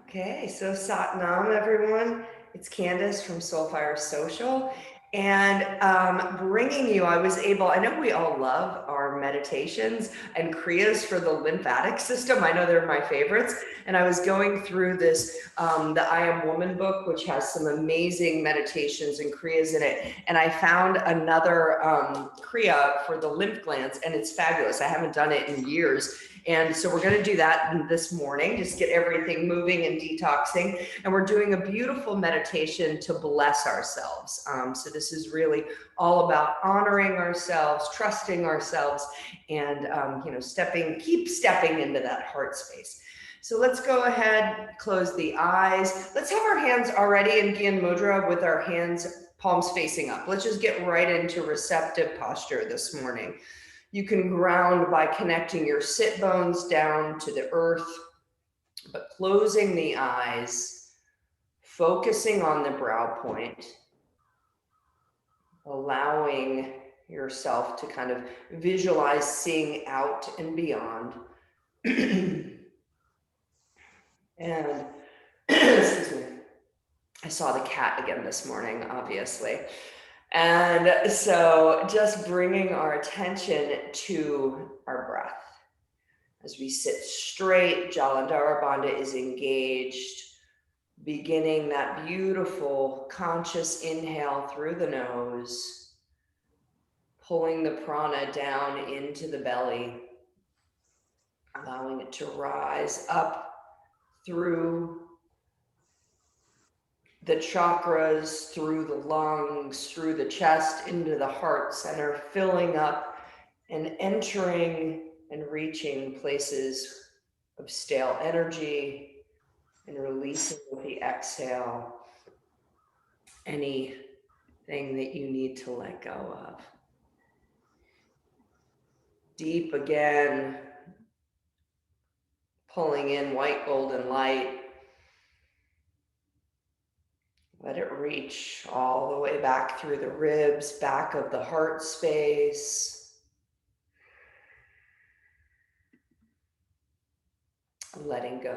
Okay, so Satnam, everyone. It's Candace from Soulfire Social. And bringing you, I know we all love our meditations and Kriyas for the lymphatic system. I know they're my favorites. And I was going through this, the I Am Woman book, which has some amazing meditations and Kriyas in it. And I found another Kriya for the lymph glands, and it's fabulous. I haven't done it in years. And so we're going to do that this morning, just get everything moving and detoxing. And we're doing a beautiful meditation to bless ourselves. So this is really all about honoring ourselves, trusting ourselves, and keep stepping into that heart space. So let's go ahead, close the eyes. Let's have our hands already in Gyan Mudra with our hands, palms facing up. Let's just get right into receptive posture this morning. You can ground by connecting your sit bones down to the earth, but closing the eyes, focusing on the brow point, allowing yourself to kind of visualize seeing out and beyond. And excuse me, I saw the cat again this morning, obviously. And so just bringing our attention to our breath. As we sit straight, Jalandhara Bandha is engaged, beginning that beautiful conscious inhale through the nose, pulling the prana down into the belly, allowing it to rise up through the chakras, through the lungs, through the chest, into the heart center, filling up and entering and reaching places of stale energy and releasing with the exhale anything that you need to let go of. Deep again, pulling in white golden light. Let it reach all the way back through the ribs, back of the heart space. Letting go.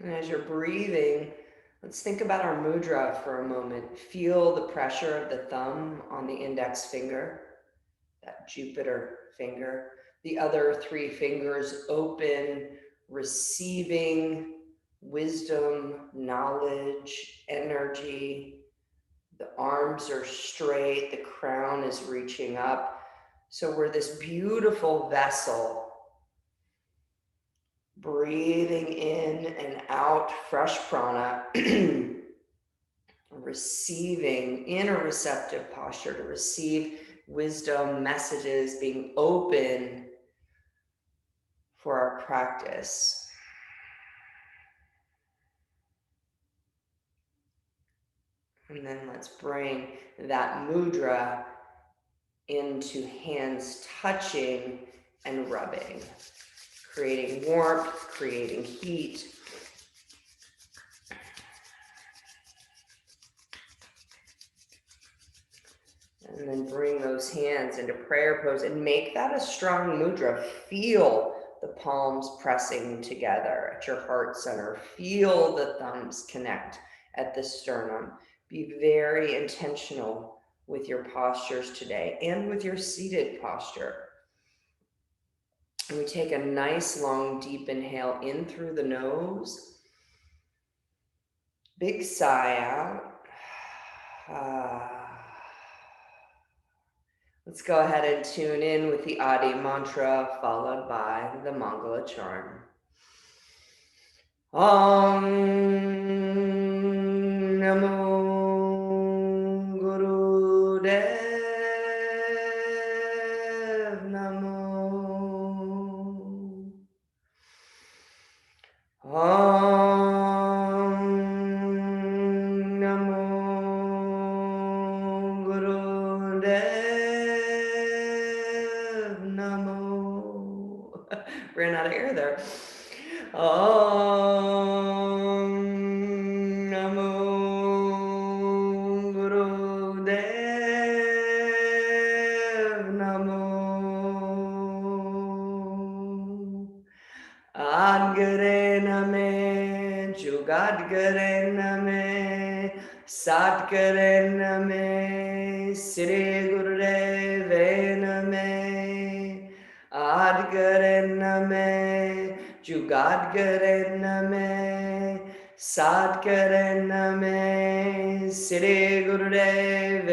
And as you're breathing, let's think about our mudra for a moment. Feel the pressure of the thumb on the index finger, that Jupiter finger. The other three fingers open, receiving wisdom, knowledge, energy. The arms are straight, the crown is reaching up. So we're this beautiful vessel, breathing in and out fresh prana, receiving in a receptive posture to receive wisdom, messages, being open for our practice. And then let's bring that mudra into hands touching and rubbing, creating warmth, creating heat. And then bring those hands into prayer pose and make that a strong mudra. Feel the palms pressing together at your heart center. Feel the thumbs connect at the sternum. Be very intentional with your postures today and with your seated posture. And we take a nice, long, deep inhale in through the nose. Big sigh out. Let's go ahead and tune in with the Adi mantra followed by the Mangala charm. Om Namo Guru Dev Namo. Om Namo Guru Dev Namo. Ran out of air there. Om Namo Guru Guru Name, Sat Guru Name, Siri Guru Name, Ad Guru Name, Jugad Guru Name, Sat Guru Name, Siri Guru Name,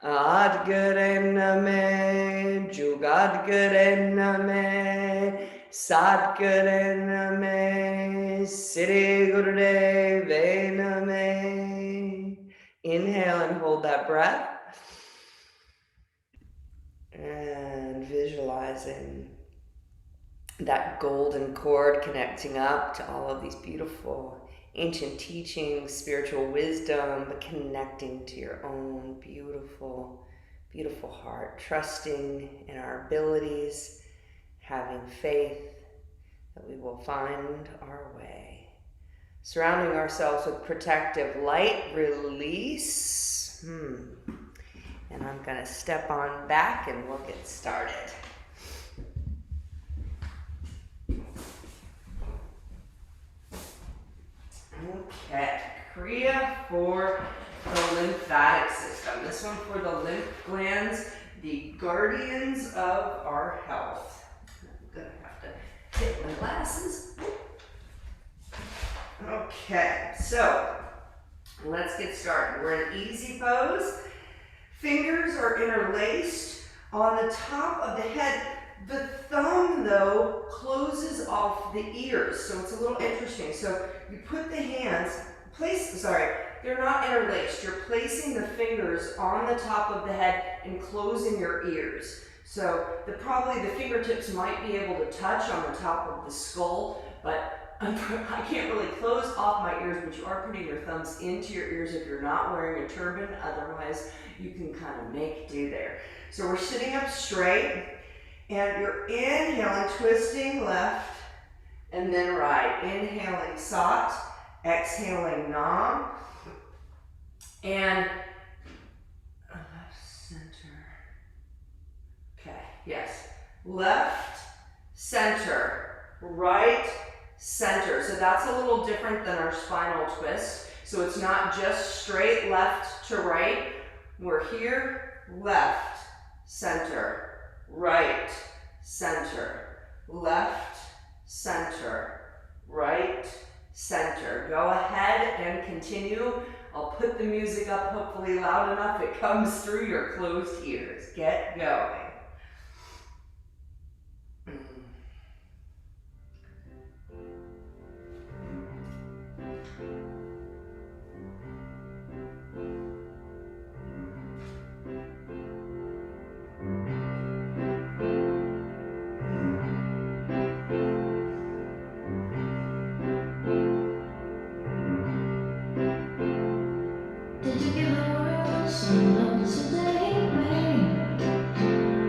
Ad Guru Name, Jugad Guru Name, Sat Guru Name, Siri Guru Name. Inhale and hold that breath. And visualizing that golden cord connecting up to all of these beautiful ancient teachings, spiritual wisdom, but connecting to your own beautiful, beautiful heart, trusting in our abilities, having faith that we will find our way. Surrounding ourselves with protective light, release. And I'm going to step on back and we'll get started. Okay, Kriya for the lymphatic system. This one for the lymph glands, the guardians of our health. I'm going to have to take my glasses. Okay, so let's get started. We're in easy pose. Fingers are interlaced on the top of the head. The thumb, though, closes off the ears, so it's a little interesting. So you put the hands, they're not interlaced. You're placing the fingers on the top of the head and closing your ears. So probably the fingertips might be able to touch on the top of the skull, but I can't really close off my ears, but you are putting your thumbs into your ears if you're not wearing a turban. Otherwise, you can kind of make do there. So we're sitting up straight, and you're inhaling, twisting left, and then right. Inhaling Sat, exhaling Nam, and left, center. Okay, yes. Left, center, right, center. So that's a little different than our spinal twist. So it's not just straight left to right. We're here, left, center, right, center, left, center, right, center. Go ahead and continue. I'll put the music up hopefully loud enough it comes through your closed ears. Get going. Did you give the world some love today, babe?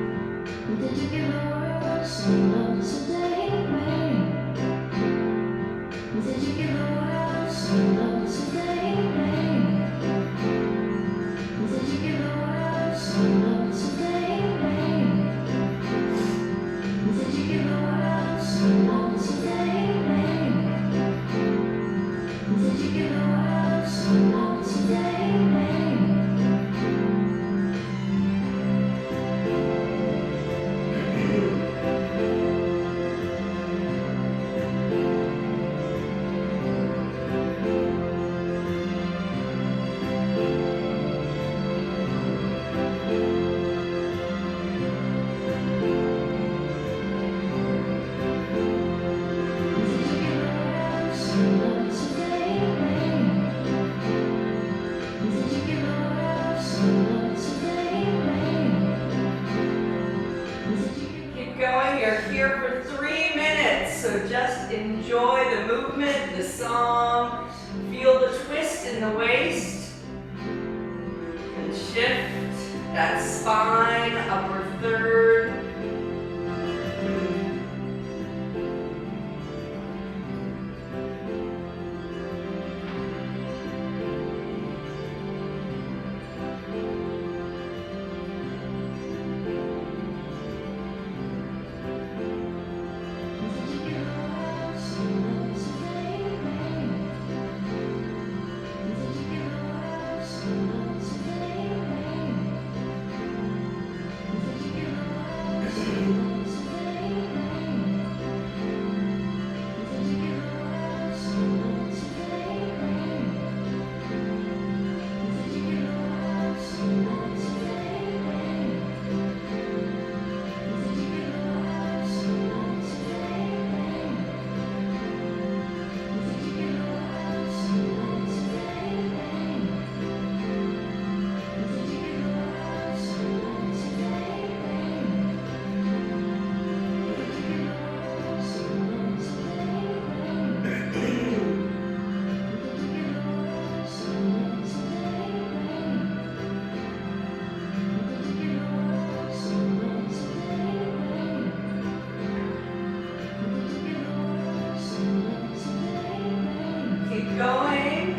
going.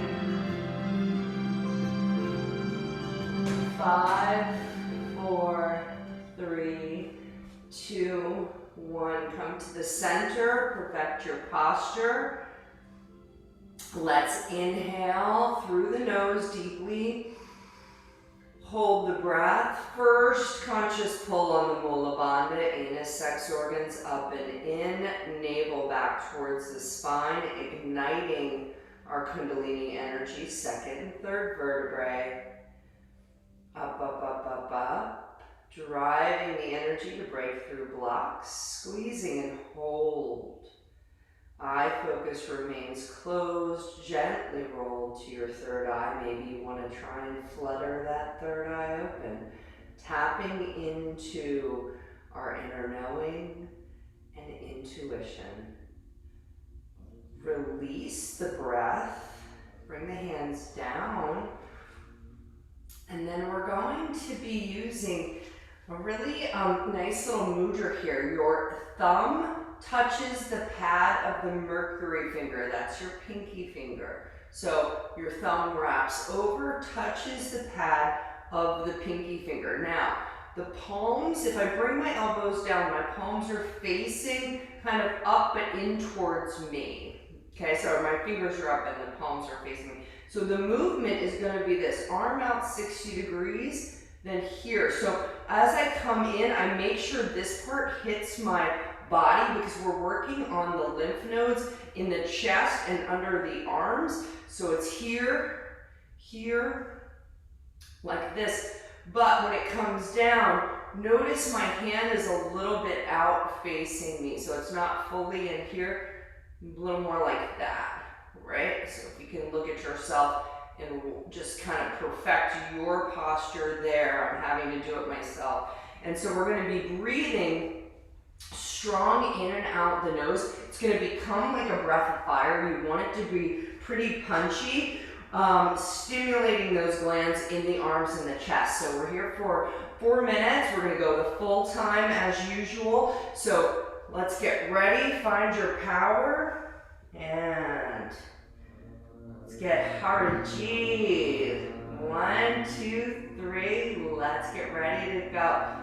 5, 4, 3, 2, 1. Come to the center, perfect your posture. Let's inhale through the nose deeply. Hold the breath. First, conscious pull on the Mula Bandha, anus, sex organs up and in, navel back towards the spine, igniting our Kundalini energy. Second and third vertebrae. Up, up, up, up, up. Driving the energy to break through blocks. Squeezing and hold. Eye focus remains closed, gently roll to your third eye. Maybe you want to try and flutter that third eye open. Tapping into our inner knowing and intuition. Release the breath. Bring the hands down. And then we're going to be using a really nice little mudra here. Your thumb touches the pad of the Mercury finger. That's your pinky finger. So your thumb wraps over, touches the pad of the pinky finger. Now, the palms, if I bring my elbows down, my palms are facing kind of up but in towards me. Okay, so my fingers are up and the palms are facing me. So the movement is going to be this, arm out 60 degrees, then here. So as I come in, I make sure this part hits my body because we're working on the lymph nodes in the chest and under the arms. So it's here, here, like this. But when it comes down, notice my hand is a little bit out facing me. So it's not fully in here, a little more like that, right? So if you can look at yourself and just kind of perfect your posture there. I'm having to do it myself. And so we're going to be breathing strong in and out the nose. It's going to become like a breath of fire. You want it to be pretty punchy, stimulating those glands in the arms and the chest. So we're here for 4 minutes. We're going to go the full time as usual. So let's get ready. Find your power. And let's get Harji. 1, 2, 3. Let's get ready to go.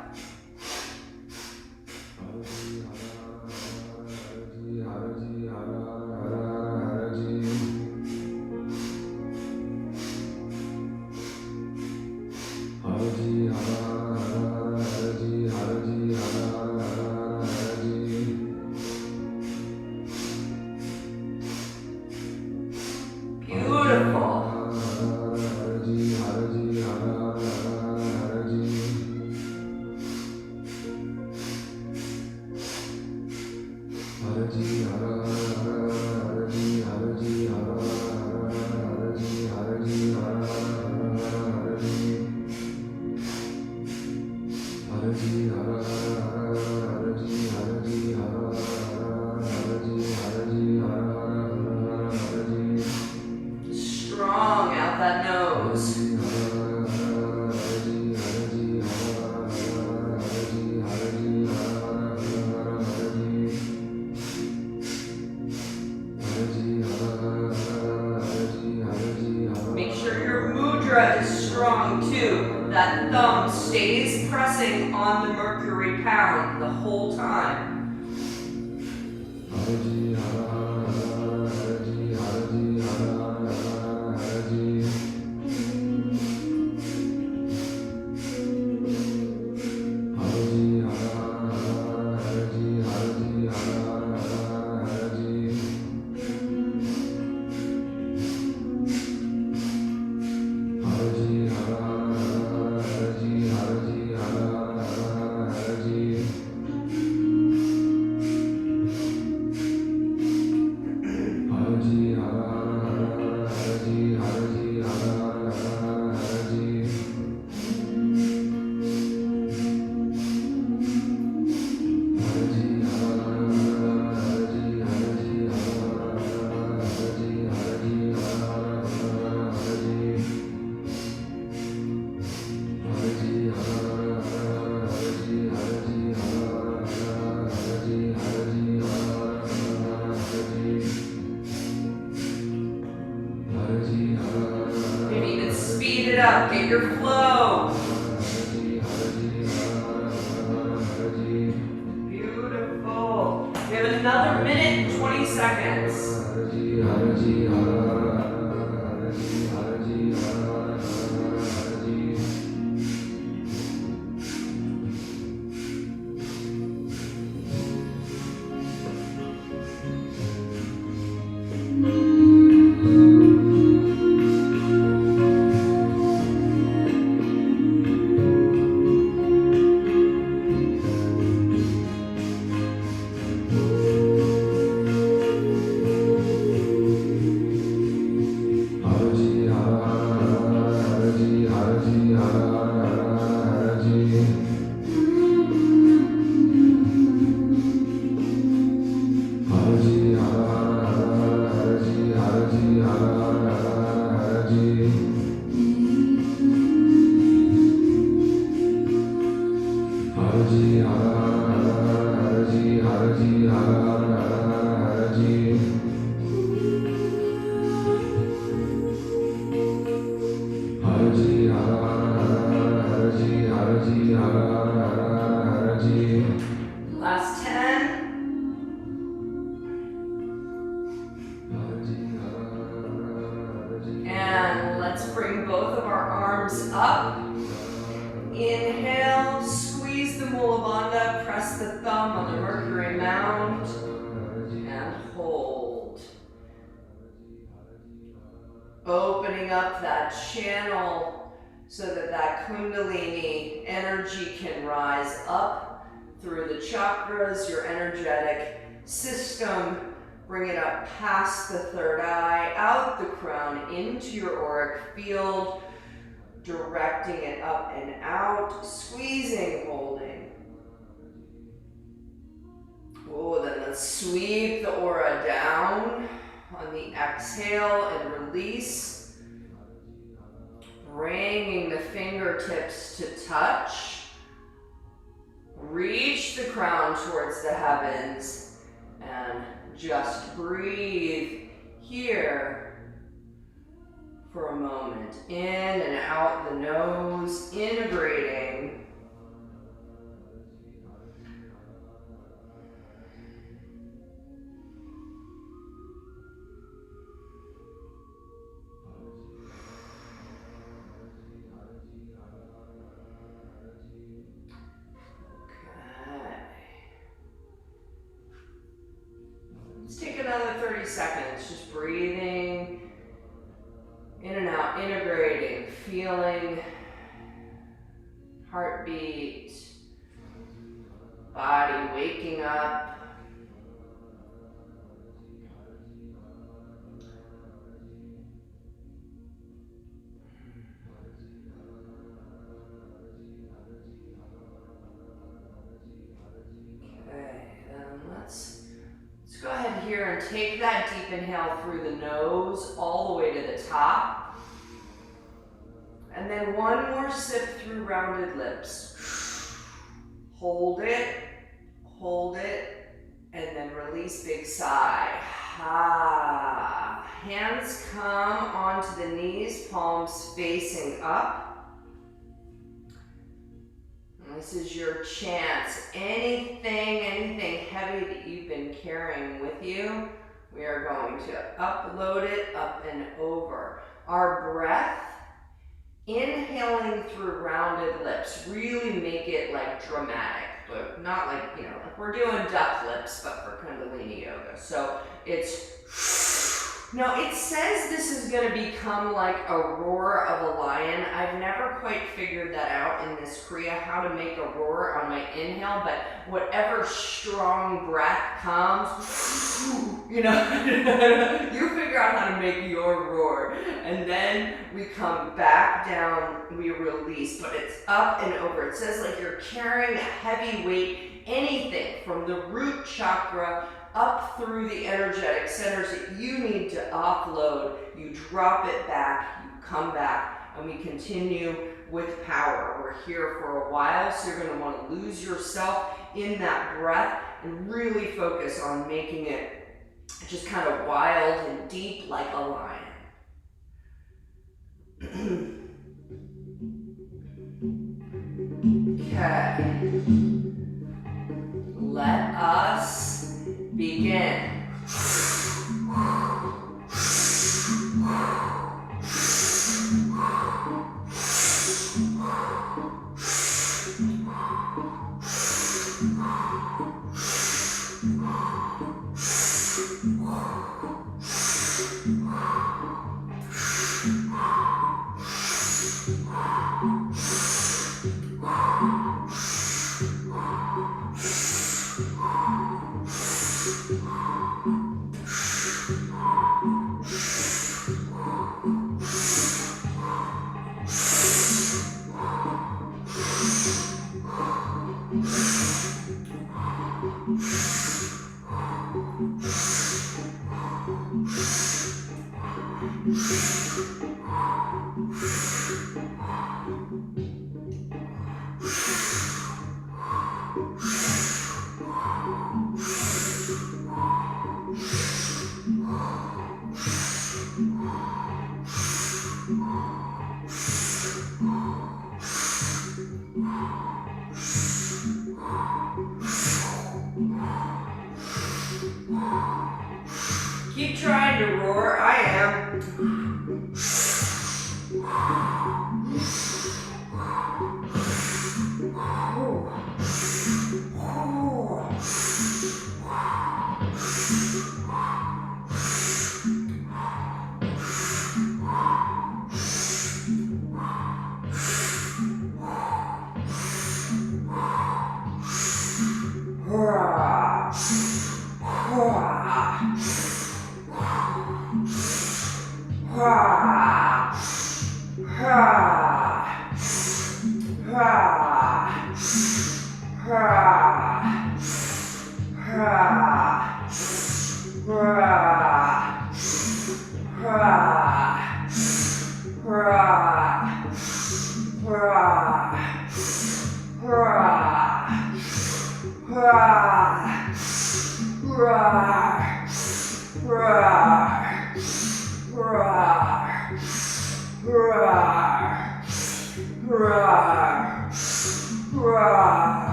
Strong out that nose. Make sure your mudra is strong too. That thumb stays pressing on the Mercury pound the whole time. it up, get your flow. Beautiful. We have another minute and 20 seconds. Last 10. And let's bring both of our arms up. Inhale, squeeze the Mula Bandha, press the thumb on the Mercury Mound, and hold. Opening up that channel so that that Kundalini energy can rise up through the chakras, your energetic system. Bring it up past the third eye, out the crown, into your auric field, directing it up and out, squeezing, holding. Oh, then let's sweep the aura down on the exhale and release. Bringing the fingertips to touch. Reach the crown towards the heavens and just breathe here for a moment. In and out the nose, integrating. Let's take another 30 seconds, just breathing in and out, integrating, feeling heartbeat, body waking up. Okay, then let's go ahead here and take that deep inhale through the nose all the way to the top. And then one more sip through rounded lips. Hold it, and then release, big sigh. Ah. Hands come onto the knees, palms facing up. This is your chance. Anything heavy that you've been carrying with you, we are going to upload it up and over. Our breath, inhaling through rounded lips, really make it like dramatic, but not like, like we're doing duck lips, but for Kundalini yoga. So it's, now it says this is going to become like a roar of a lion. I've never quite figured that out in this Kriya, how to make a roar on my inhale, but whatever strong breath comes, you figure out how to make your roar. And then we come back down, we release, but it's up and over. It says like you're carrying a heavy weight, anything from the root chakra up through the energetic centers that you need to offload. You drop it back, you come back, and we continue with power. We're here for a while, so you're going to want to lose yourself in that breath and really focus on making it just kind of wild and deep like a lion. Begin. Keep trying to roar. I am.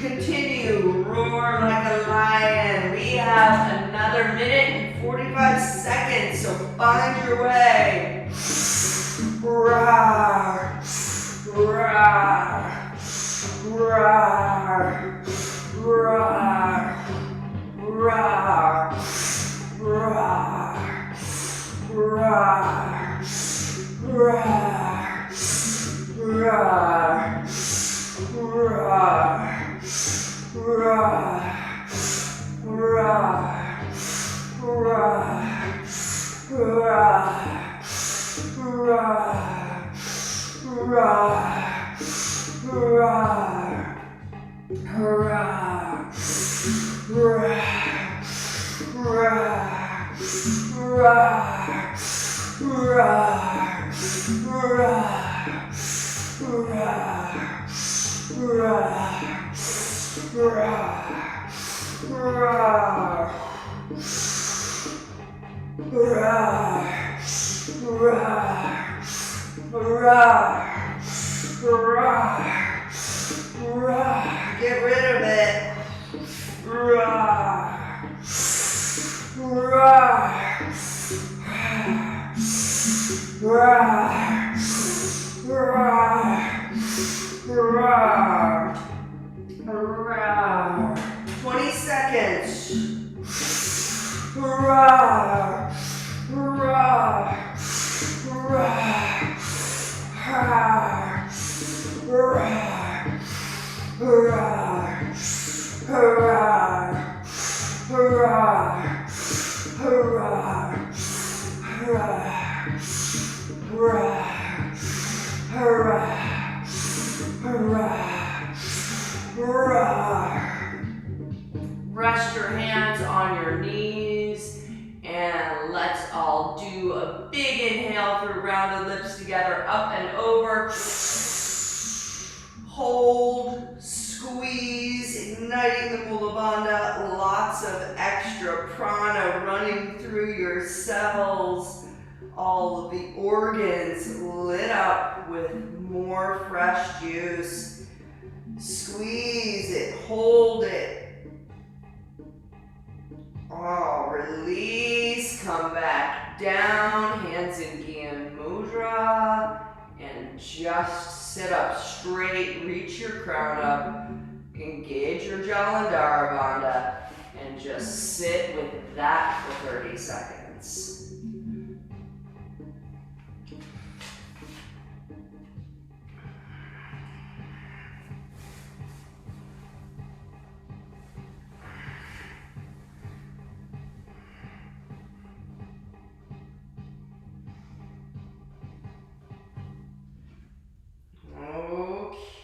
Continue, roar like a lion. We have another minute and 45 seconds, so find your way. Roar, roar, roar, roar, roar, roar, roar, roar, roar. Get rid of it. Roar. 20 seconds. Roar. Roar. Rest your hands Inhale through rounded lips together, up and over. Hold, squeeze, igniting the Mula Bandha. Lots of extra prana running through your cells. All of the organs lit up with more fresh juice. Squeeze it, hold it. Oh, release, come back down, hands in Gyan Mudra, and just sit up straight, reach your crown up, engage your Jalandhara Bandha, and just sit with that for 30 seconds.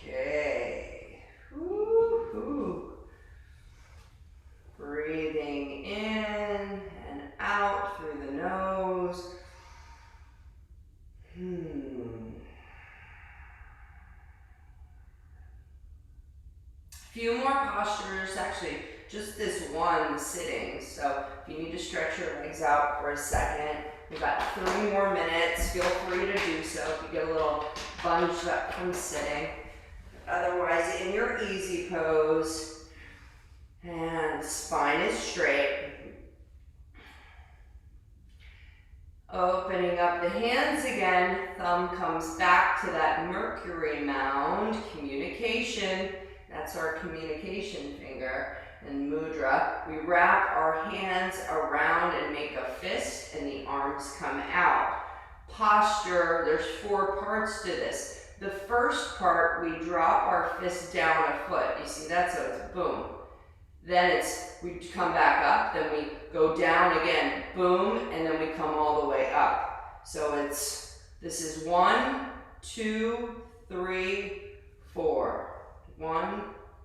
Okay. Woo-hoo. Breathing in and out through the nose. Few more postures, actually just this one sitting. So if you need to stretch your legs out for a second, we've got 3 more minutes. Feel free to do so if you get a little bunched up from sitting. Otherwise, in your easy pose, and spine is straight. Opening up the hands again, thumb comes back to that Mercury mound, communication. That's our communication finger and mudra. We wrap our hands around and make a fist, and the arms come out. Posture, there's 4 parts to this. The first part, we drop our fist down a foot. You see that? So it's boom. Then we come back up, then we go down again, boom, and then we come all the way up. So this is 1, 2, 3, 4. 1,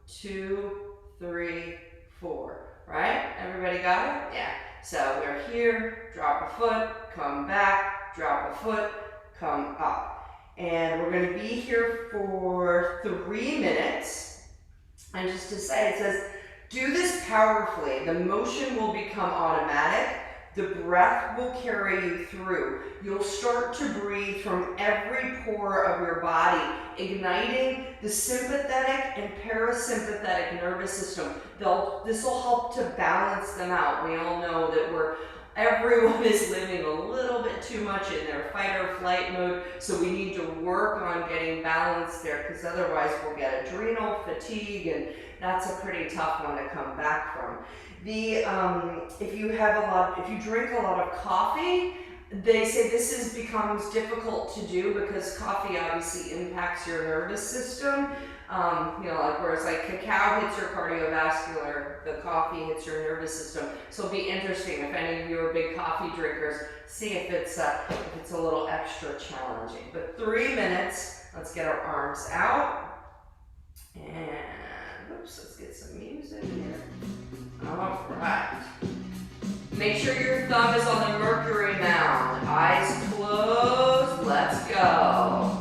2, 3, 4. Right? Everybody got it? Yeah. So we're here, drop a foot, come back, drop a foot, come up. And we're going to be here for 3 minutes. And just to say, it says, do this powerfully. The motion will become automatic. The breath will carry you through. You'll start to breathe from every pore of your body, igniting the sympathetic and parasympathetic nervous system. This will help to balance them out. We all know that everyone is living a little bit too much in their fight or flight mode, so we need to work on getting balance there, because otherwise we'll get adrenal fatigue, and that's a pretty tough one to come back from. If you drink a lot of coffee, they say this becomes difficult to do because coffee obviously impacts your nervous system. Whereas cacao hits your cardiovascular, the coffee hits your nervous system. So it'll be interesting if any of you are big coffee drinkers, see if it's a little extra challenging. But 3 minutes, let's get our arms out. And let's get some music here. All right. Make sure your thumb is on the Mercury mound. Eyes closed. Let's go.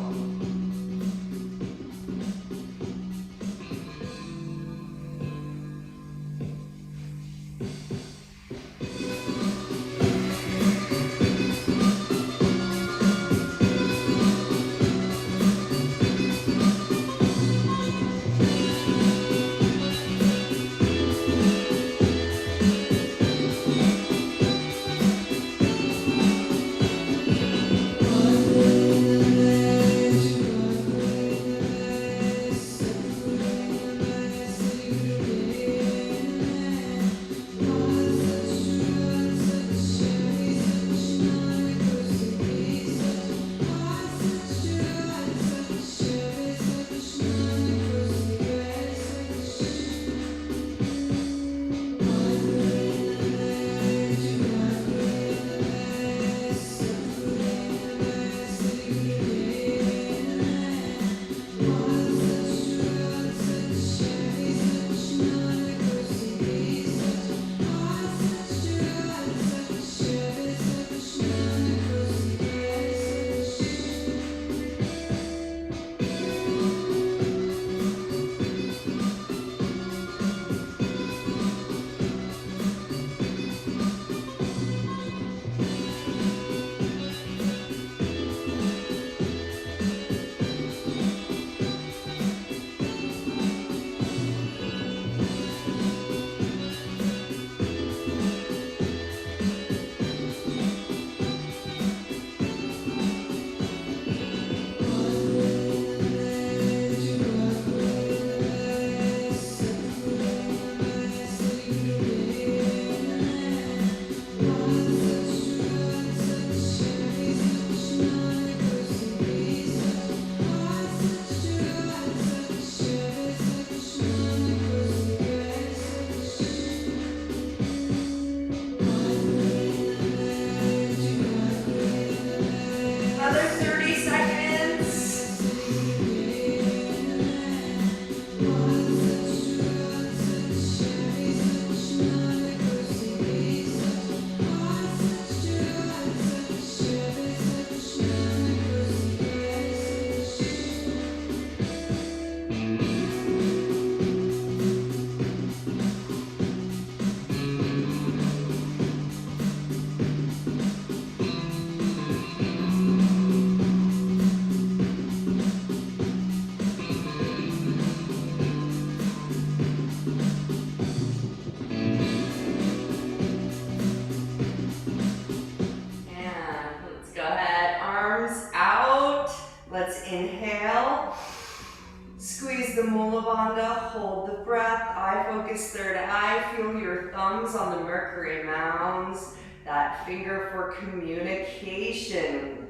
the Mula Bandha, hold the breath, eye focus, third eye, feel your thumbs on the Mercury mounds, that finger for communication.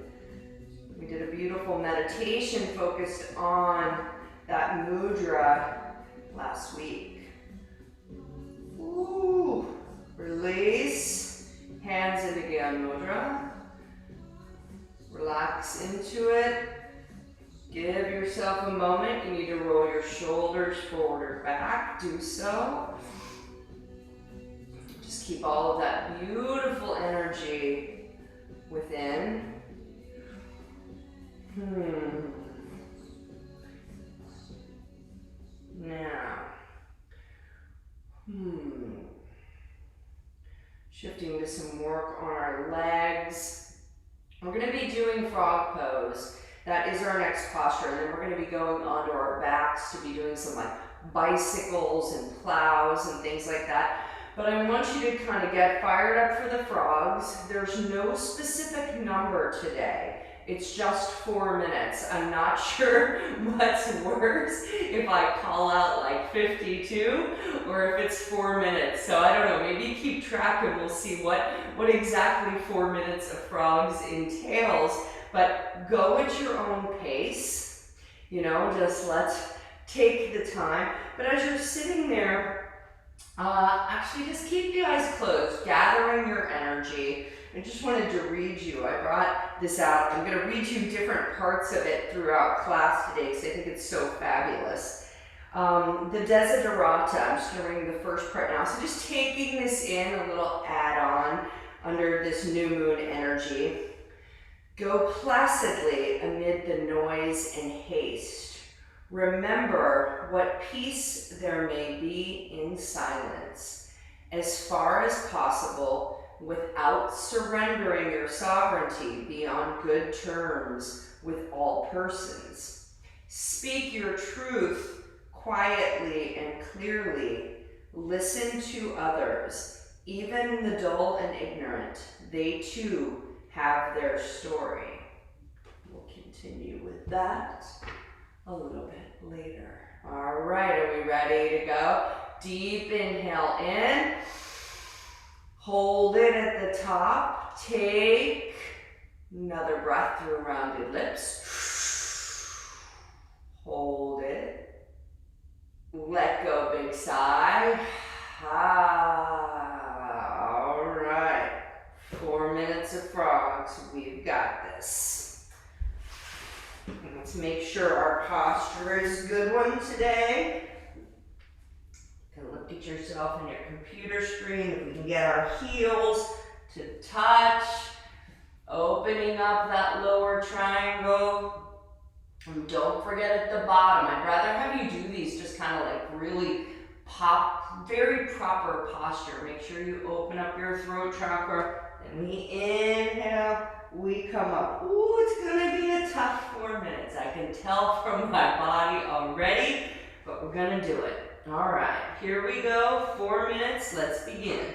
We did a beautiful meditation focused on that mudra last week. Ooh, release, hands into Gyan Mudra, relax into it. Give yourself a moment. You need to roll your shoulders forward or back. Do so. Just keep all of that beautiful energy within. Now. Shifting to some work on our legs. We're going to be doing frog pose. That is our next posture, and then we're going to be going onto our backs to be doing some like bicycles and plows and things like that. But I want you to kind of get fired up for the frogs. There's no specific number today. It's just 4 minutes. I'm not sure what's worse, if I call out like 52 or if it's 4 minutes. So I don't know, maybe keep track and we'll see what exactly 4 minutes of frogs entails. But go at your own pace, you know, just let's take the time. But as you're sitting there, actually just keep the eyes closed, gathering your energy. I just wanted to read you. I brought this out. I'm going to read you different parts of it throughout class today because I think it's so fabulous. The Desiderata, I'm just going to read the first part now. So just taking this in, a little add-on under this new moon energy. Go placidly amid the noise and haste. Remember what peace there may be in silence, as far as possible, without surrendering your sovereignty, be on good terms with all persons. Speak your truth quietly and clearly. Listen to others, even the dull and ignorant. They too have their story. We'll continue with that a little bit later. All right, are we ready to go? Deep inhale in. Hold it at the top. Take another breath through rounded lips. Hold it. Let go, big sigh. All right. 4 minutes of frogs. We've got this. Let's make sure our posture is a good one today. You can look at yourself on your computer screen. If we can get our heels to touch, opening up that lower triangle. And don't forget at the bottom, I'd rather have you do these just kind of like really very proper posture. Make sure you open up your throat chakra. And we inhale, we come up. Ooh, it's gonna be a tough 4 minutes. I can tell from my body already, but we're gonna do it. All right, here we go. 4 minutes, let's begin.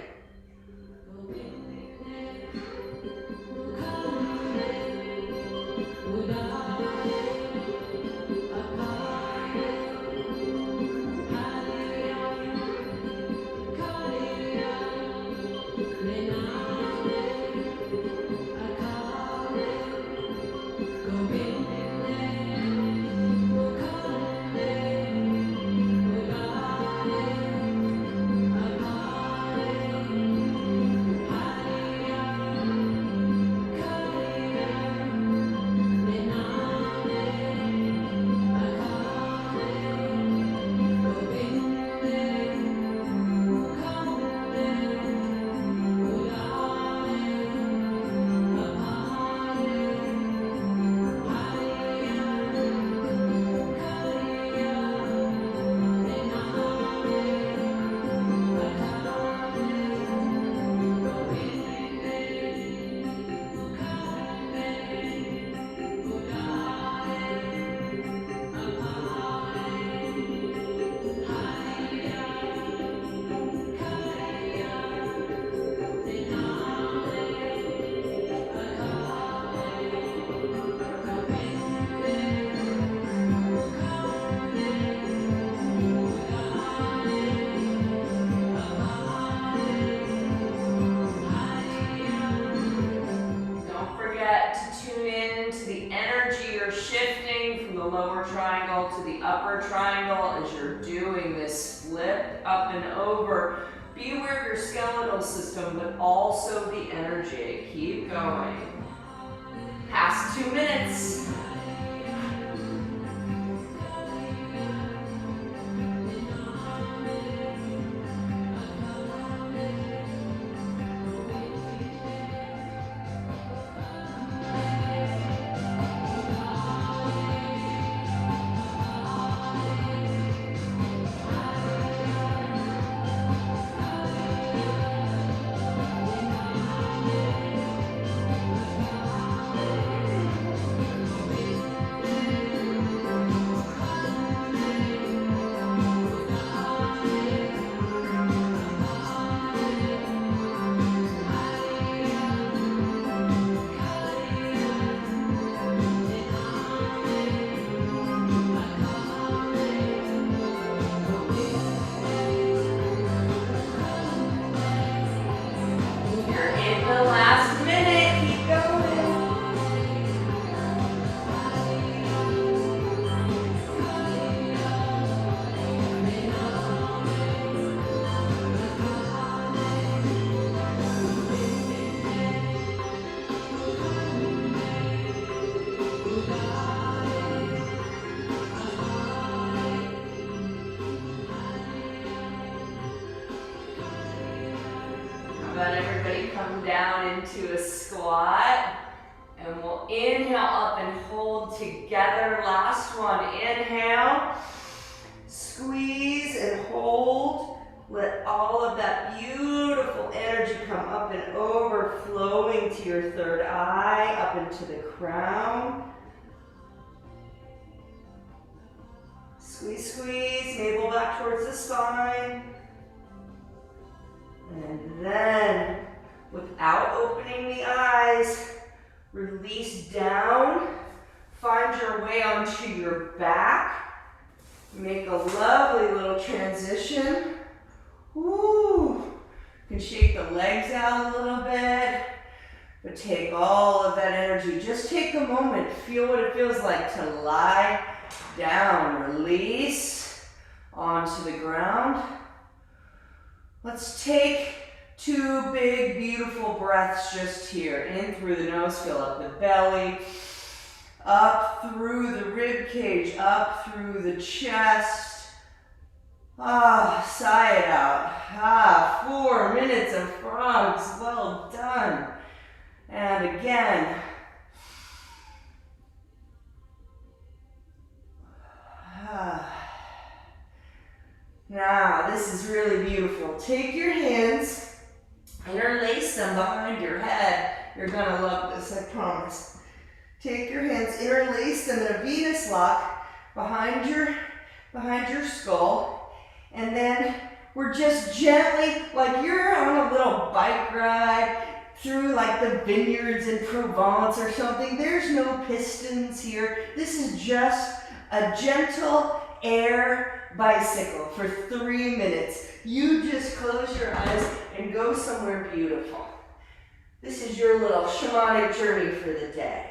the energy you're shifting from the lower triangle to the upper triangle as you're doing this flip up and over. Be aware of your skeletal system, but also the energy. Keep going. Past 2 minutes. Come down into a squat, and we'll inhale up and hold together. Last one, inhale, squeeze and hold. Let all of that beautiful energy come up and overflowing to your third eye, up into the crown. Squeeze, squeeze, navel back towards the spine. And then, without opening the eyes, release down, find your way onto your back, make a lovely little transition. Woo! You can shake the legs out a little bit, but take all of that energy. Just take a moment, feel what it feels like to lie down, release onto the ground. Let's take 2 big, beautiful breaths just here. In through the nose, fill up the belly, up through the rib cage, up through the chest. Sigh it out. 4 minutes of frogs, well done. And again. Now, this is really beautiful. Take your hands, interlace them behind your head. You're gonna love this, I promise. Take your hands, interlace them in a Venus lock behind your skull. And then we're just gently, like you're on a little bike ride through like the vineyards in Provence or something. There's no pistons here. This is just a gentle air bicycle for 3 minutes. You just close your eyes and go somewhere beautiful. This is your little shamanic journey for the day.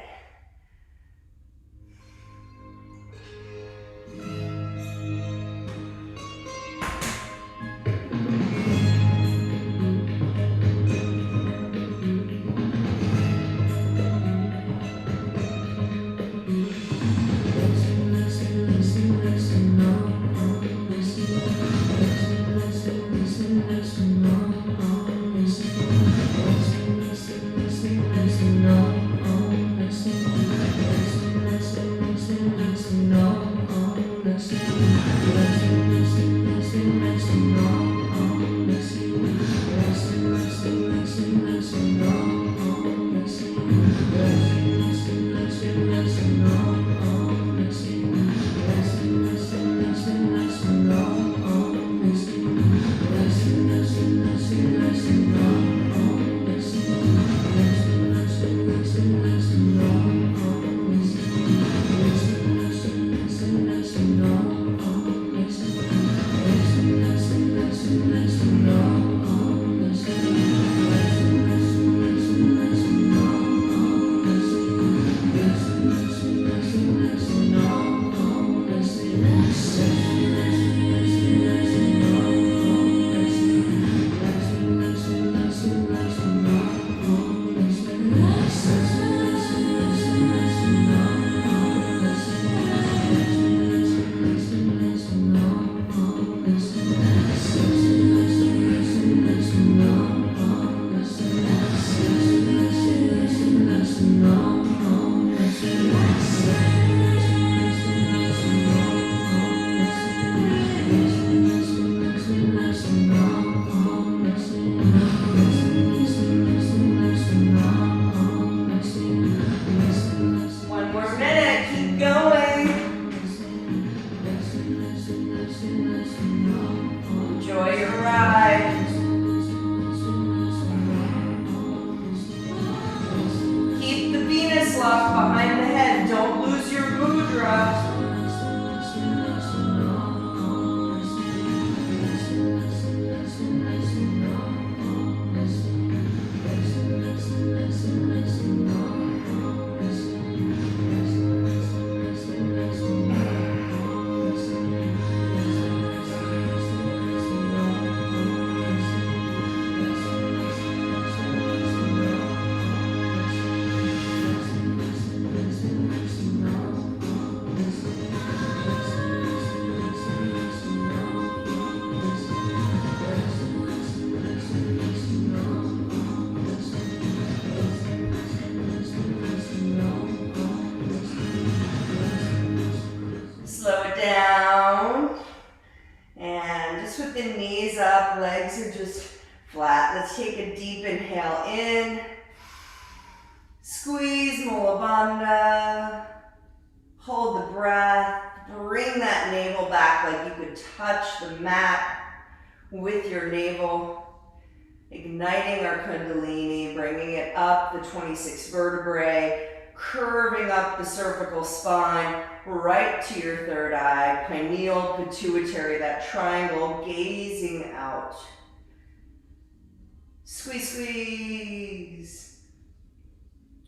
with the knees up, legs are just flat. Let's take a deep inhale in. Squeeze Mula Bandha. Hold the breath. Bring that navel back like you could touch the mat with your navel. Igniting our Kundalini, bringing it up the 26 vertebrae, curving up the cervical spine, right to your third eye, pineal, pituitary, that triangle, gazing out. Squeeze, squeeze.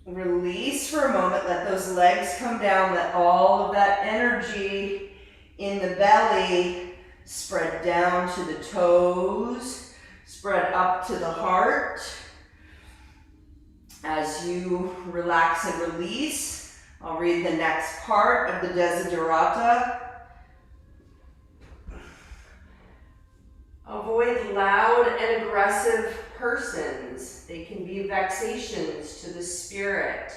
Release for a moment, let those legs come down, let all of that energy in the belly spread down to the toes, spread up to the heart. As you relax and release, I'll read the next part of the Desiderata. Avoid loud and aggressive persons. They can be vexations to the spirit.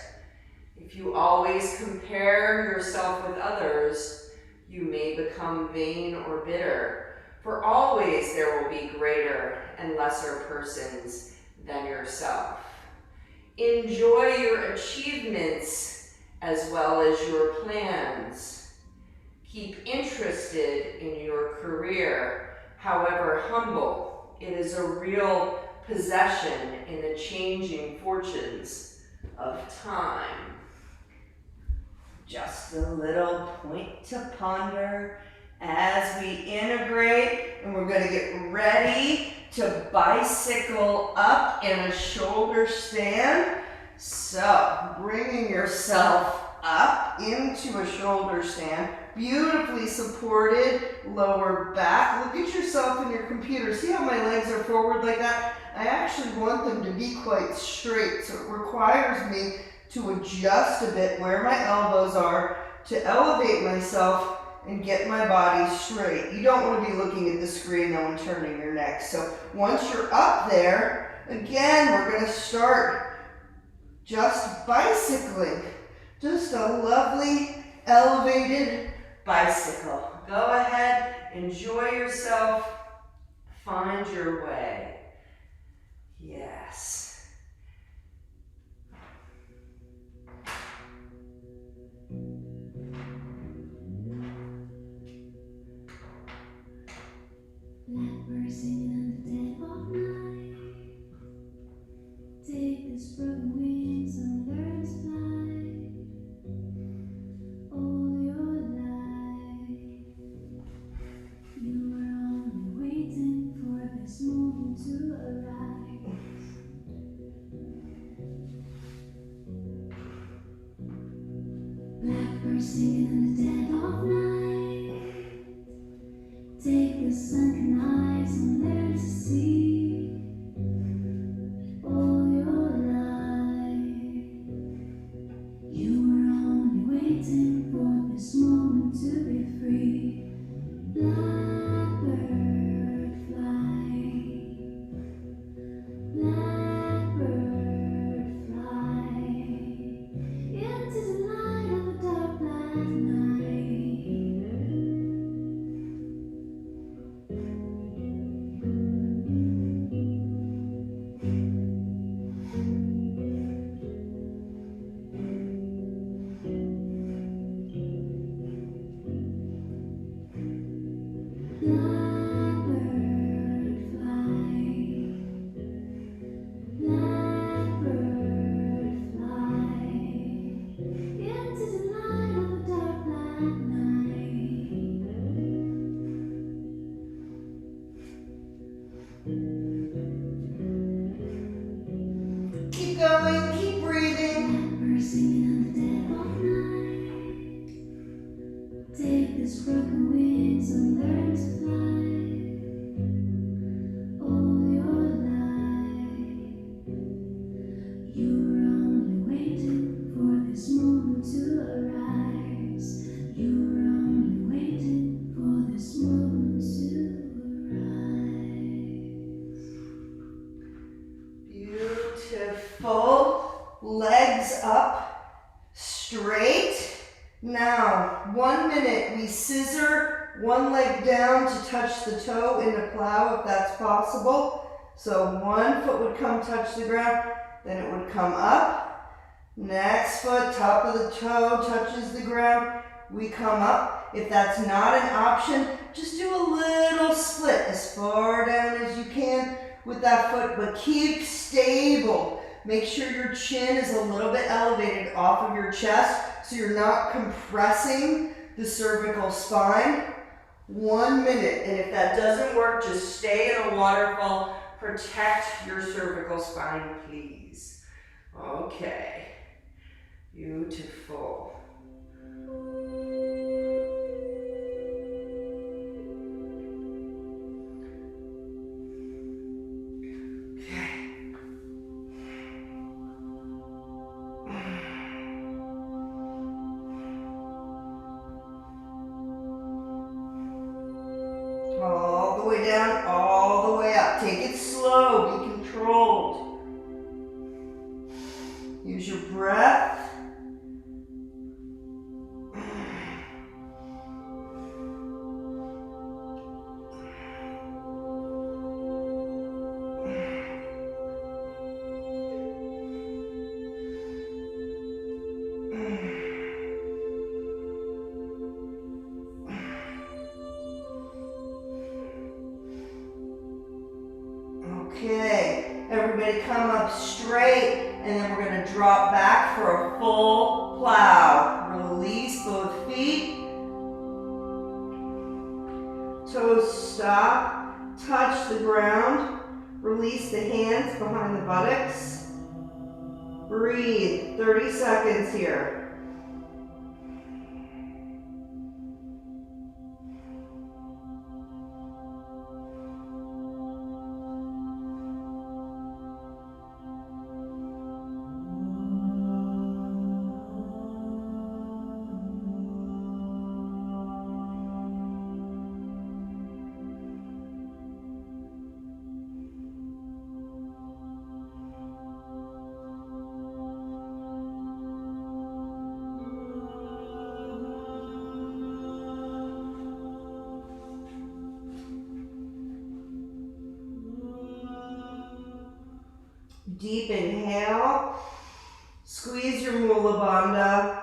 If you always compare yourself with others, you may become vain or bitter. For always there will be greater and lesser persons than yourself. Enjoy your achievements as well as your plans. Keep interested in your career, however humble. It is a real possession in the changing fortunes of time. Just a little point to ponder as we integrate, and we're going to get ready to bicycle up in a shoulder stand. So, bringing yourself up into a shoulder stand, beautifully supported lower back. Look at yourself in your computer. See how my legs are forward like that? I actually want them to be quite straight, so it requires me to adjust a bit where my elbows are to elevate myself and get my body straight. You don't want to be looking at the screen though and turning your neck. So once you're up there, again, we're going to start just bicycling. Just a lovely elevated bicycle. Go ahead, enjoy yourself, find your way. Yes. Blackbird singing in the dead of night. Take this broken wings and learn to fly. All your life, you were only waiting for this moment to arise. Blackbird singing in the dead of night. Take the sunken eyes and learn to see. All your life, you were only waiting for this moment to be free. Blackbird fly, blackbird fly, into the light of a dark black night. Legs up, straight. Now, 1 minute, we scissor one leg down to touch the toe in the plow if that's possible. So one foot would come touch the ground, then it would come up. Next foot, top of the toe touches the ground, we come up. If that's not an option, just do a little split as far down as you can with that foot, but keep stable. Make sure your chin is a little bit elevated off of your chest so you're not compressing the cervical spine. 1 minute, and if that doesn't work, just stay in a waterfall. Protect your cervical spine, please. Okay, beautiful. All the way down, all the way up. Take it slow, be controlled. Use your breath. Okay, everybody come up straight, and then we're going to drop back for a full plow. Release both feet. Toes stop, touch the ground. Release the hands behind the buttocks. Breathe, 30 seconds here. Deep inhale, squeeze your mula bandha,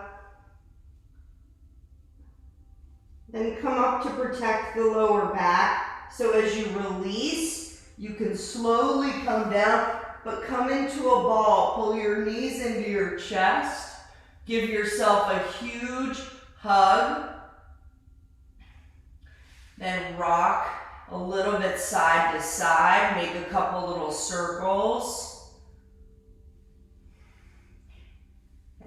then come up to protect the lower back. So as you release, you can slowly come down, but come into a ball. Pull your knees into your chest. Give yourself a huge hug. Then rock a little bit side to side. Make a couple little circles.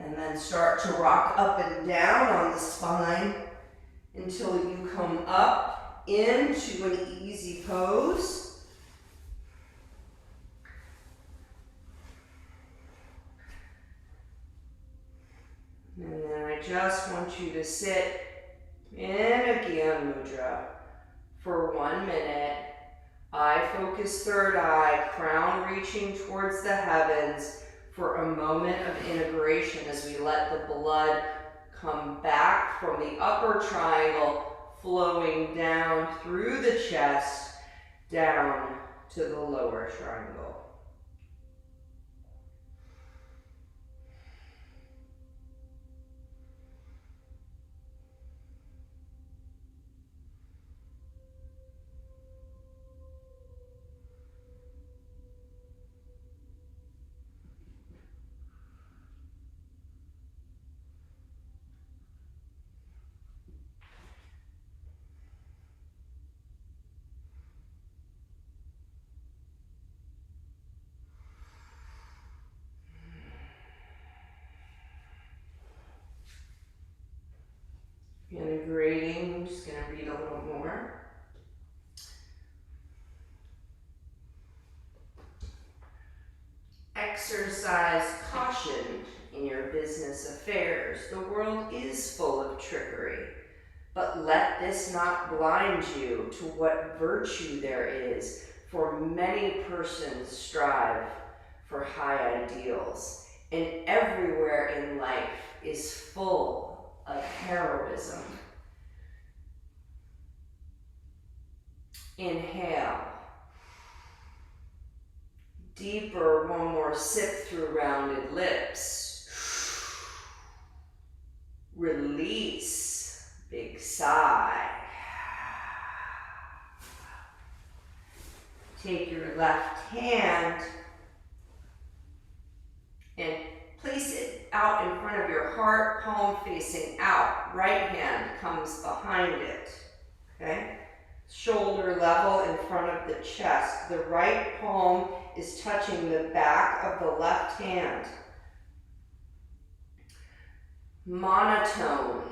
And then start to rock up and down on the spine until you come up into an easy pose. And then I just want you to sit in a Gyan Mudra for 1 minute. Eye focus, third eye, crown reaching towards the heavens, for a moment of integration as we let the blood come back from the upper triangle, flowing down through the chest, down to the lower triangle. Integrating, I'm just going to read a little more. Exercise caution in your business affairs. The world is full of trickery, but let this not blind you to what virtue there is, for many persons strive for high ideals, and everywhere in life is full of heroism. Inhale. Deeper, one more sip through rounded lips. Release, big sigh. Take your left hand and place it out in front of your heart, palm facing out. Right hand comes behind it, okay? Shoulder level in front of the chest. The right palm is touching the back of the left hand. Monotone.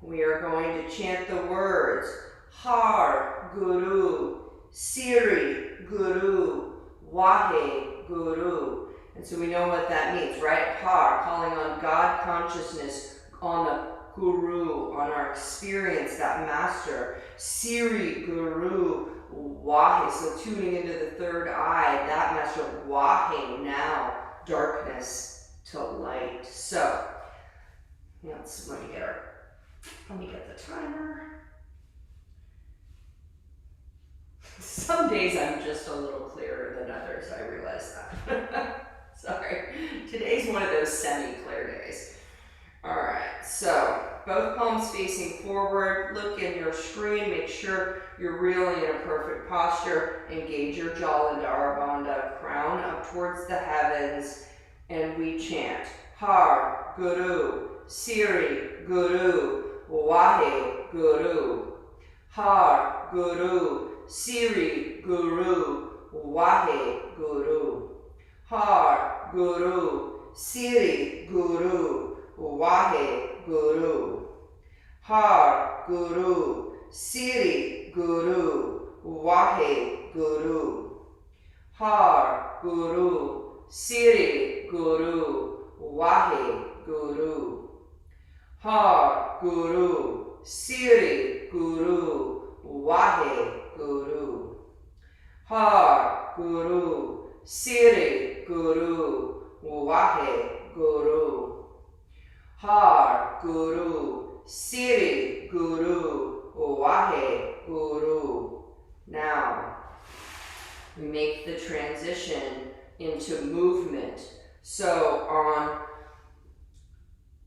We are going to chant the words Har Guru, Siri Guru, Wahe Guru. And so we know what that means, right? Har, calling on God consciousness, on the Guru, on our experience, that master. Siri Guru, Wahe, so tuning into the third eye, that master. Wahe, now, darkness to light. So, let's, let me get the timer. Some days I'm just a little clearer than others, I realize that. Sorry, today's one of those semi-clear days. All right, so both palms facing forward, look in your screen, make sure you're really in a perfect posture, engage your jaw into Arabandha, crown up towards the heavens, and we chant Har Guru, Siri Guru, Wahe Guru. Har Guru, Siri Guru, Wahe Guru. Har Guru, Siri Guru, Wahe Guru. Har Guru, Siri Guru, Wahe Guru. Har Guru, Siri Guru, Wahe Guru. Har Guru, Siri Guru, Wahe Guru. Har Guru, Siri Guru, Wahe Guru. Har Guru, Siri Guru, Wahe Guru. Now, we make the transition into movement. So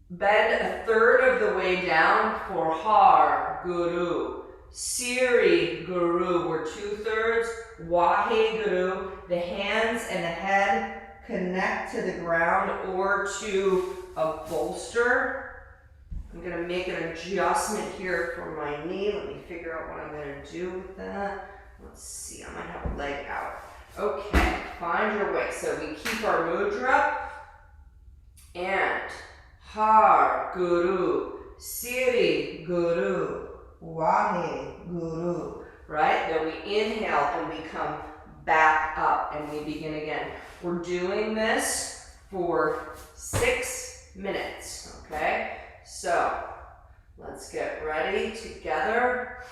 bend a third of the way down for Har Guru. Siri Guru, we're 2/3. Wahe Guru, the hands and the head connect to the ground or to a bolster. I'm going to make an adjustment here for my knee. Let me figure out what I'm going to do with that. Let's see, I might have a leg out. Okay, find your way. So we keep our mudra and Har Guru, Siri Guru, Wahe Guru, right? Then we inhale and we come back up and we begin again. We're doing this for 6 minutes, okay? So let's get ready together.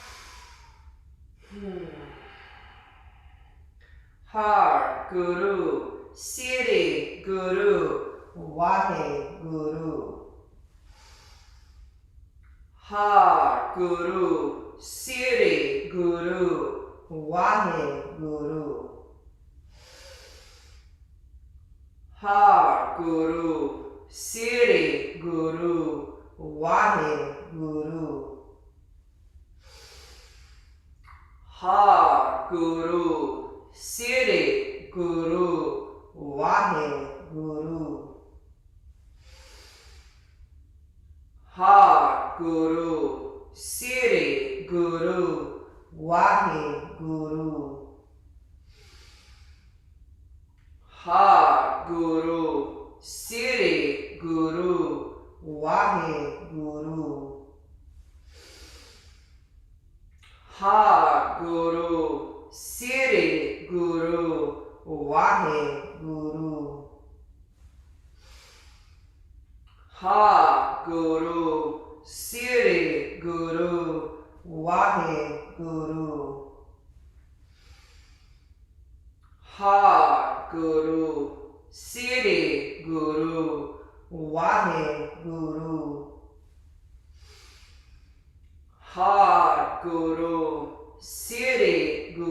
Har Guru, Siri Guru, Wahe Guru. Har Guru, Siri Guru, Wahe Guru. Har Guru, Siri Guru, Wahe Guru. Har Guru, Siri Guru, Wahe Guru. Har Guru, Siri Guru, Wahe Guru. Har Guru, Siri Guru, Wahe Guru. Har Guru, Siri Guru, Wahe Guru. Har Guru, Siri Guru, Wahe Guru. Har Guru, Siri Guru, Wahe Guru. Har Guru, Siri Guru,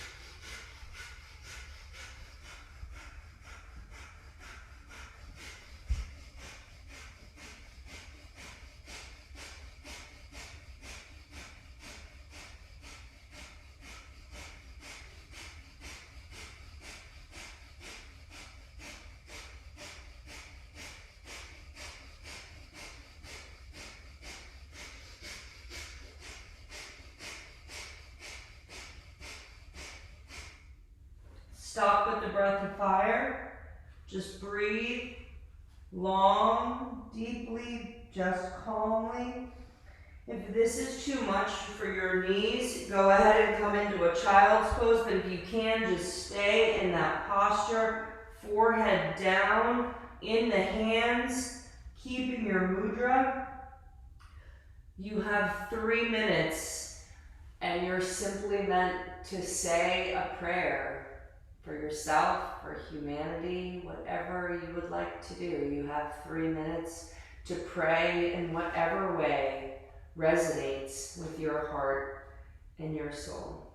Just breathe long, deeply, just calmly. If this is too much for your knees, go ahead and come into a child's pose, but if you can, just stay in that posture, forehead down, in the hands, keeping your mudra. You have 3 minutes, and you're simply meant to say a prayer for yourself, for humanity, whatever you would like to do. You have 3 minutes to pray in whatever way resonates with your heart and your soul.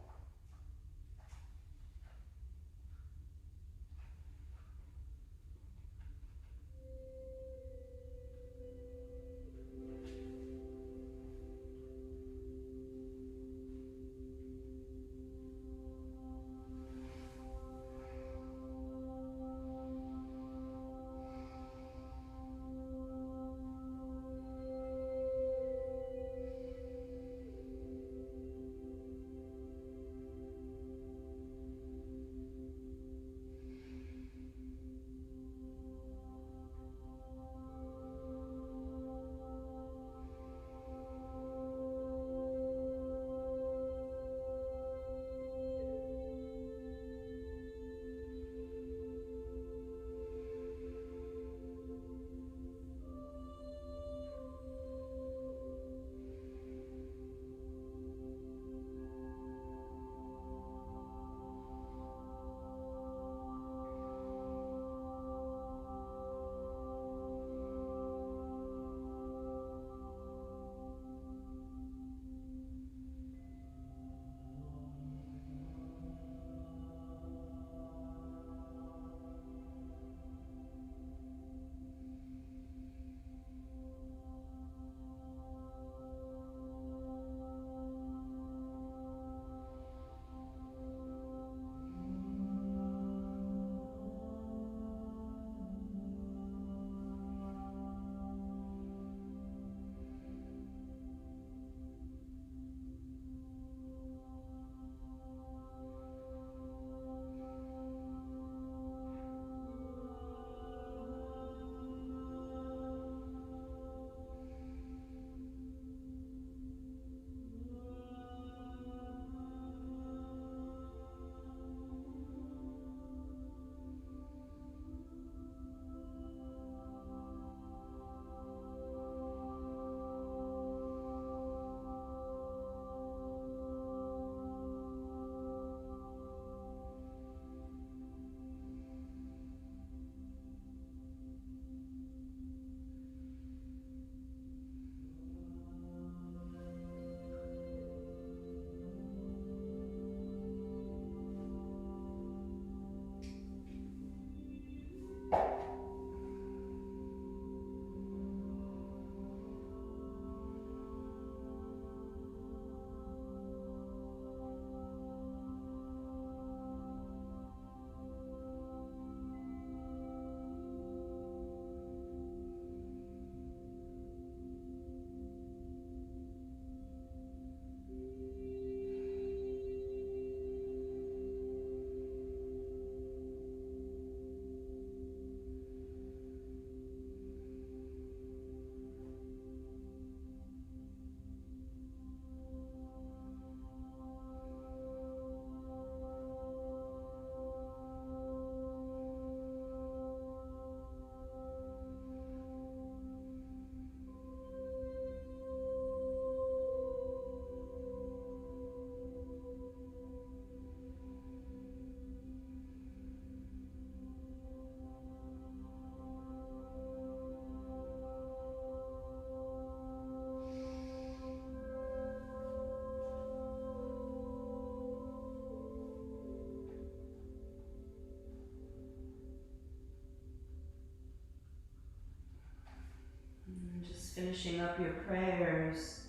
Just finishing up your prayers.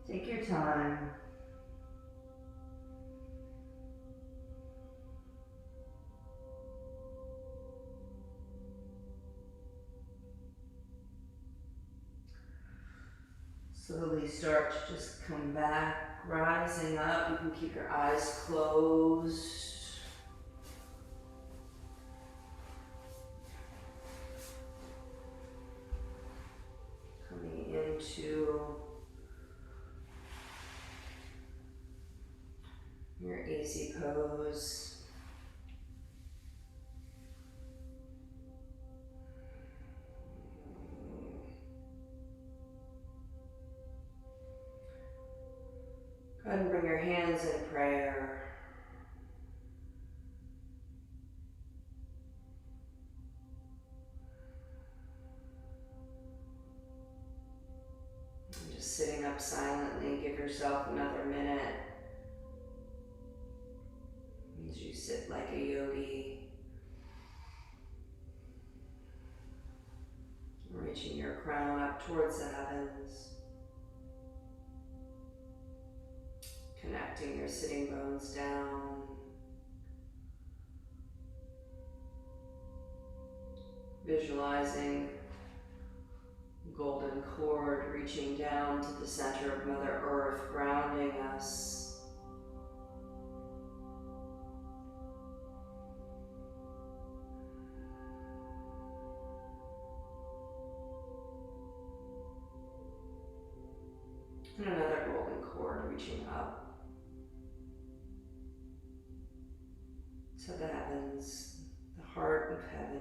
Take your time. Slowly start to just come back, rising up. You can keep your eyes closed. into your easy pose. Go ahead and bring your hands in prayer. And just sitting up silently, give yourself another minute as you sit like a yogi, reaching your crown up towards the heavens. Connecting your sitting bones down. Visualizing golden cord reaching down to the center of Mother Earth, grounding us. And another golden cord reaching up to the heavens, the heart of heaven.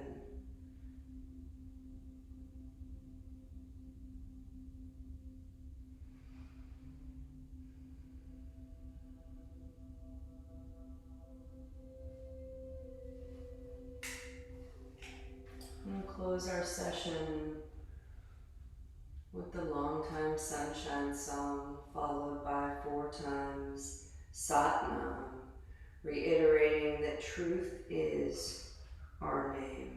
We'll close our session with the Long Time Sunshine song, followed by 4 times Satnam, reiterating that truth is our name.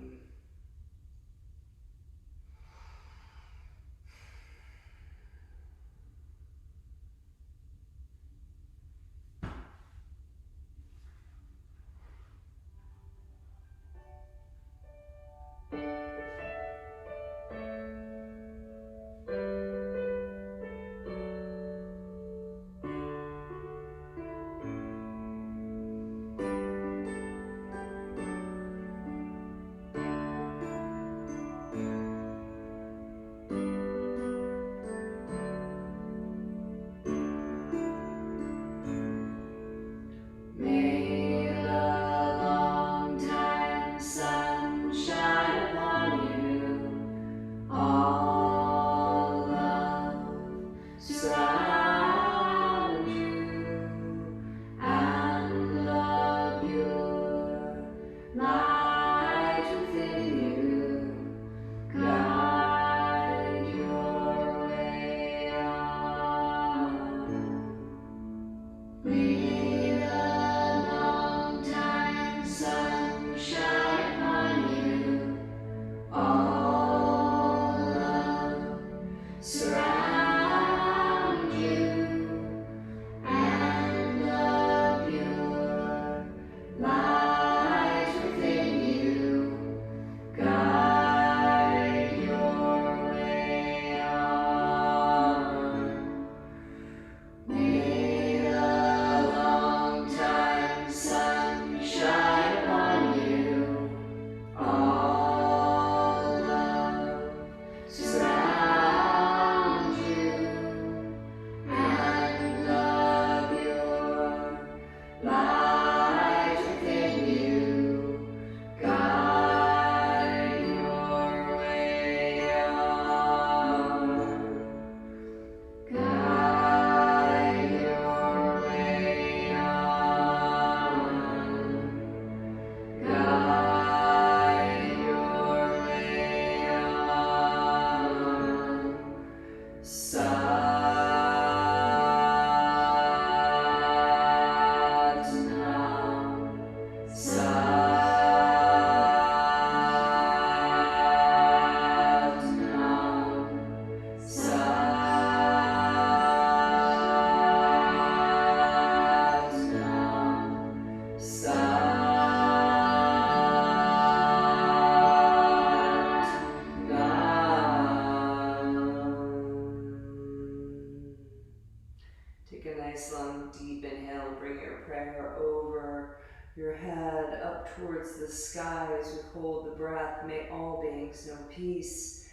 Your head up towards the sky as we hold the breath. May all beings know peace.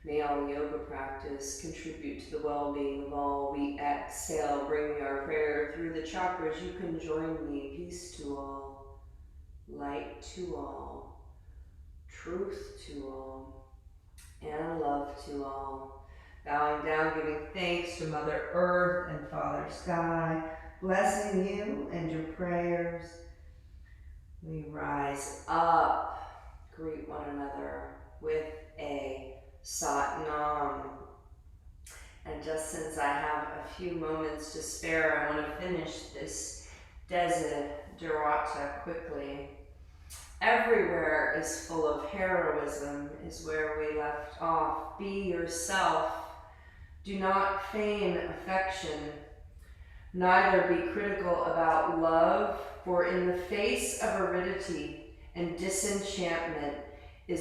May all yoga practice contribute to the well-being of all. We exhale, bringing our prayer through the chakras. You can join me. Peace to all, light to all, truth to all, and love to all. Bowing down, giving thanks to Mother Earth and Father Sky, blessing you and your prayers. We rise up, greet one another with a Sat Nam. And just since I have a few moments to spare, I want to finish this Desiderata quickly. Everywhere is full of heroism, is where we left off. Be yourself. Do not feign affection. Neither be critical about love, for in the face of aridity and disenchantment it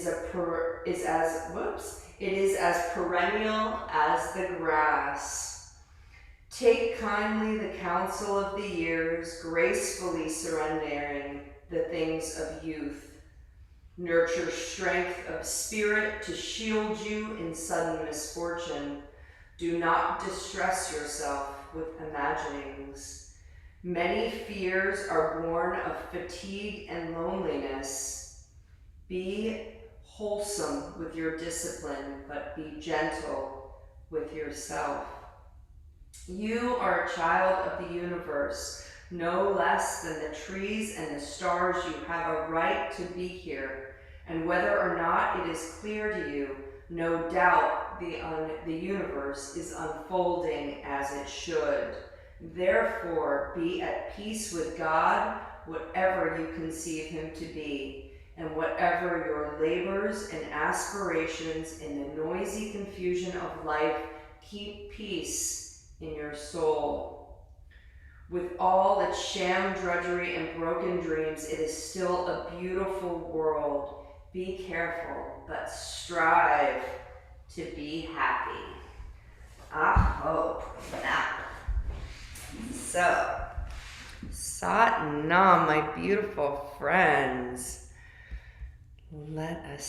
is as perennial as the grass. Take kindly the counsel of the years, gracefully surrendering the things of youth. Nurture strength of spirit to shield you in sudden misfortune. Do not distress yourself with imaginings. Many fears are born of fatigue and loneliness. Be wholesome with your discipline, but be gentle with yourself. You are a child of the universe, no less than the trees and the stars. You have a right to be here, and whether or not it is clear to you, no doubt the universe is unfolding as it should. Therefore, be at peace with God, whatever you conceive him to be, and whatever your labors and aspirations in the noisy confusion of life, keep peace in your soul. With all its sham drudgery and broken dreams, it is still a beautiful world. Be careful, but strive to be happy. Aho. Now. So, Sat Nam, my beautiful friends. Let us